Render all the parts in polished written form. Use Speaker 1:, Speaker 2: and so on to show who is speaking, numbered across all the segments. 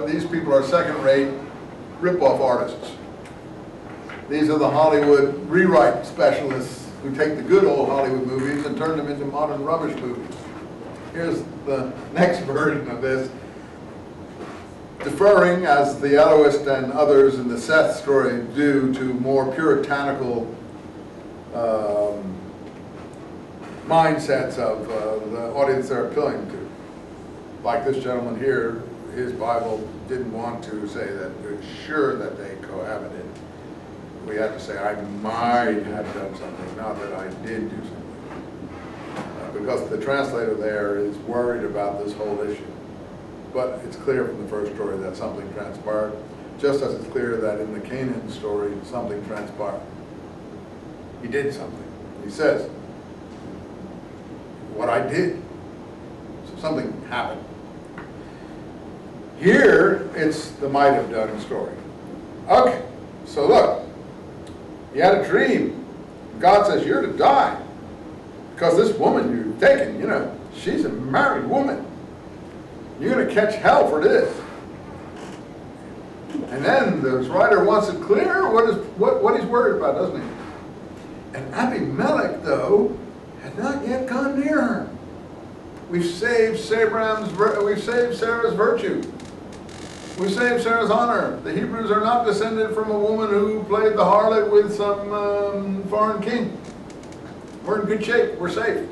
Speaker 1: These people are second-rate rip-off artists. These are the Hollywood rewrite specialists who take the good old Hollywood movies and turn them into modern rubbish movies. Here's the next version of this. Deferring, as the Eloist and others in the Seth story do, to more puritanical mindsets of the audience they're appealing to. Like this gentleman here, his Bible didn't want to say that we're sure that they cohabited. We had to say, I might have done something, not that I did do something. Because the translator there is worried about this whole issue. But it's clear from the first story that something transpired, just as it's clear that in the Canaan story, something transpired. He did something. He says, what I did. So something happened. Here, it's the might have done story. Okay, so look, you had a dream. God says you're to die because this woman you've taken, you know, she's a married woman. You're going to catch hell for this. And then the writer wants it clear what he's worried about, doesn't he? And Abimelech, though, had not yet gone near her. We've saved Sarah's virtue. We saved Sarah's honor. The Hebrews are not descended from a woman who played the harlot with some foreign king. We're in good shape. We're safe.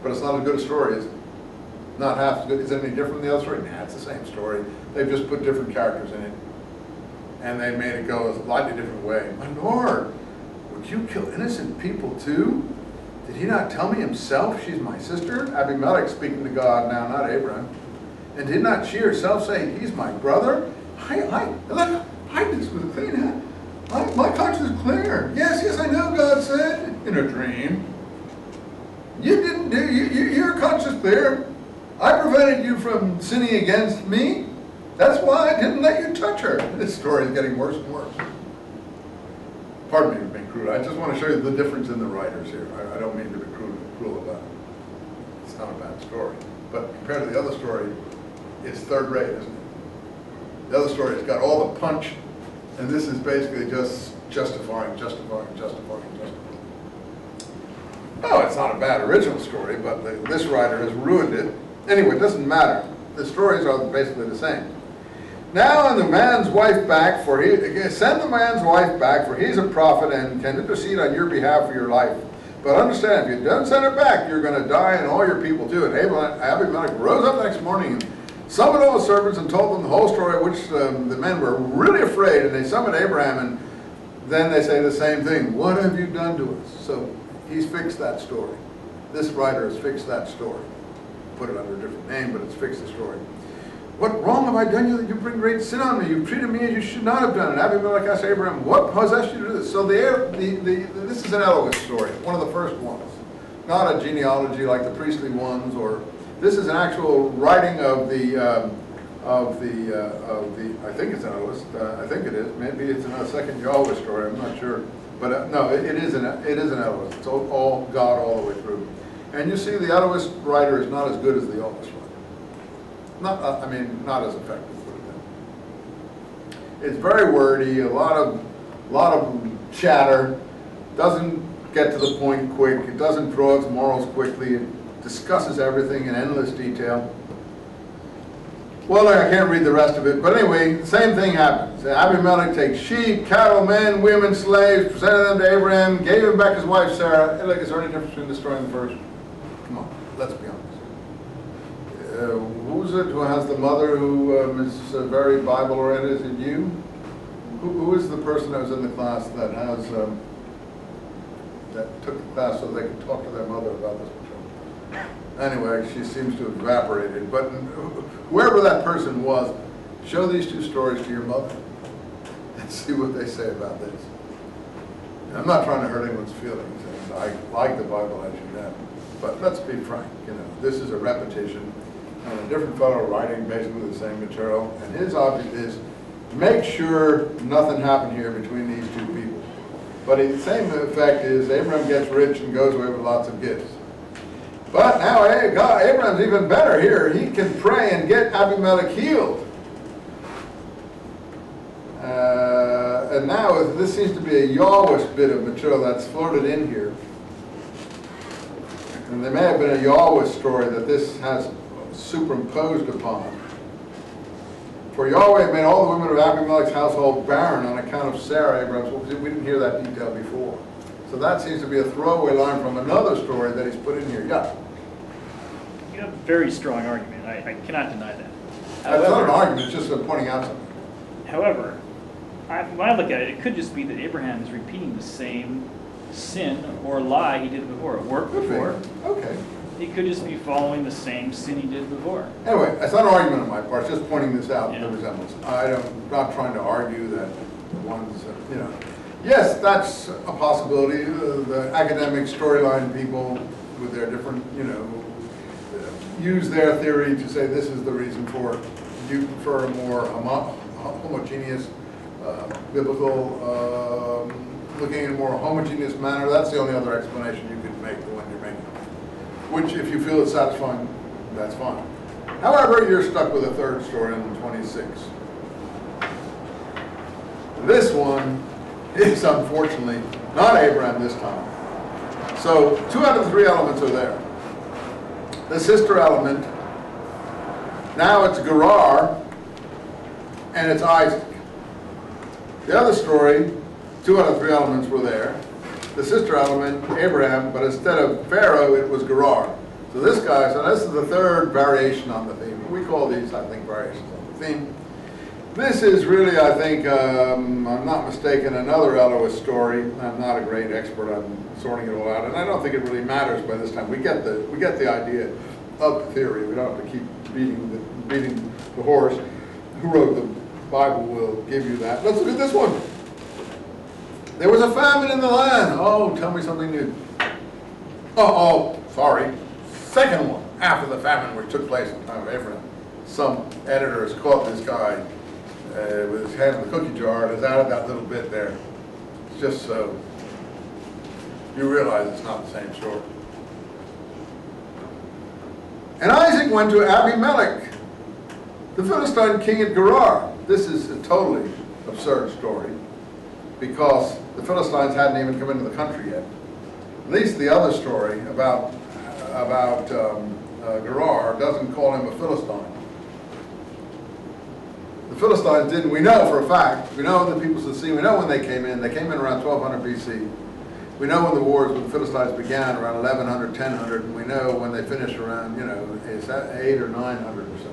Speaker 1: But it's not as good a story, is it? Not half as good. Is it any different from the other story? Nah, it's the same story. They've just put different characters in it. And they made it go a slightly different way. My Lord, would you kill innocent people too? Did he not tell me himself she's my sister? Abimelech speaking to God now, not Abraham. And did not she herself say, he's my brother? I did this with a clean hand. My conscience is clear. Yes, I know, God said, in a dream. You didn't do, your conscience is clear. I prevented you from sinning against me. That's why I didn't let you touch her. This story is getting worse and worse. Pardon me for being crude. I just want to show you the difference in the writers here. I don't mean to be cruel about it. It's not a bad story. But compared to the other story, it's third rate, isn't it? The other story has got all the punch, and this is basically just justifying. Oh, it's not a bad original story, but this writer has ruined it. Anyway, it doesn't matter. The stories are basically the same. Now send the man's wife back, for he's a prophet and can intercede on your behalf for your life. But understand, if you don't send her back, you're going to die and all your people too. And Abimelech rose up the next morning and summoned all the servants and told them the whole story, which the men were really afraid. And they summoned Abraham, and then they say the same thing. What have you done to us? So he's fixed that story. This writer has fixed that story. Put it under a different name, but it's fixed the story. What wrong have I done you that you bring great sin on me? You've treated me as you should not have done. And Abimelech asked Abraham, what possessed you to do this? So this is an Eloist story, one of the first ones. Not a genealogy like the priestly ones, or this is an actual writing of the I think it's an Eloist. I think it is. Maybe it's a second Yahweh story. I'm not sure. But no, it is an Eloist. It's all God all the way through. And you see, the Eloist writer is not as good as the Eloist writer. Not as effective. It's very wordy, a lot of chatter, doesn't get to the point quick, it doesn't draw its morals quickly, it discusses everything in endless detail. Well, I can't read the rest of it, but anyway, the same thing happens. Abimelech takes sheep, cattle, men, women, slaves, presented them to Abraham, gave him back his wife Sarah. Hey, look, is there any difference between this story and the first? Come on, let's be honest. Who's it who has the mother who is very Bible-oriented? Is it you? Who is the person that was in the class that has that took the class so they could talk to their mother about this? Anyway, she seems to have evaporated. But whoever that person was, show these two stories to your mother and see what they say about this. I'm not trying to hurt anyone's feelings. I like the Bible as you know, but let's be frank. You know, this is a repetition. And a different fellow writing basically the same material, and his object is make sure nothing happened here between these two people. But the same effect is Abraham gets rich and goes away with lots of gifts. But now Abraham's even better here. He can pray and get Abimelech healed. And now this seems to be a Yahwish bit of material that's floated in here. And there may have been a Yahwish story that this has superimposed upon. For Yahweh made all the women of Abimelech's household barren on account of Sarah, Abraham's wife. We didn't hear that detail before. So that seems to be a throwaway line from another story that he's put in here. Yeah.
Speaker 2: You have a very strong argument. I cannot deny that.
Speaker 1: That's not an argument, it's just pointing out something.
Speaker 2: However, when I look at it, it could just be that Abraham is repeating the same sin or lie he did before. It worked before.
Speaker 1: Okay.
Speaker 2: He could just be following the same sin he did before.
Speaker 1: Anyway, it's not an argument on my part, it's just pointing this out,
Speaker 2: Yeah.
Speaker 1: the resemblance. I'm not trying to argue that the ones, yes, that's a possibility. The academic storyline people with their different, use their theory to say this is the reason for it. You prefer a more homogeneous, biblical, looking in a more homogeneous manner. That's the only other explanation you could make, the one you're making. Which, if you feel it's satisfying, that's fine. However, you're stuck with a third story in 26. This one is unfortunately not Abraham this time. So 2 out of the 3 elements are there. The sister element, now it's Gerar, and it's Isaac. The other story, 2 out of 3 elements were there. The sister element, Abraham, but instead of Pharaoh, it was Gerar. So this is the third variation on the theme. We call these, I think, variations on the theme. This is really, I think, I'm not mistaken, another Elohist story. I'm not a great expert on sorting it all out, and I don't think it really matters by this time. We get the idea of the theory. We don't have to keep beating the horse. Who wrote the Bible will give you that. Let's look at this one. There was a famine in the land. Oh, tell me something new. Sorry. Second one, after the famine which took place in the time of Abraham. Some editor has caught this guy with his hand in the cookie jar and has added that little bit there. Just so you realize it's not the same story. And Isaac went to Abimelech, the Philistine king at Gerar. This is a totally absurd story because the Philistines hadn't even come into the country yet. At least the other story about Gerar doesn't call him a Philistine. The Philistines didn't, we know for a fact, we know the peoples of the sea, we know when they came in around 1200 BC. We know when the wars with the Philistines began around 1100, 1000, and we know when they finished around, is that 800 or 900 or so.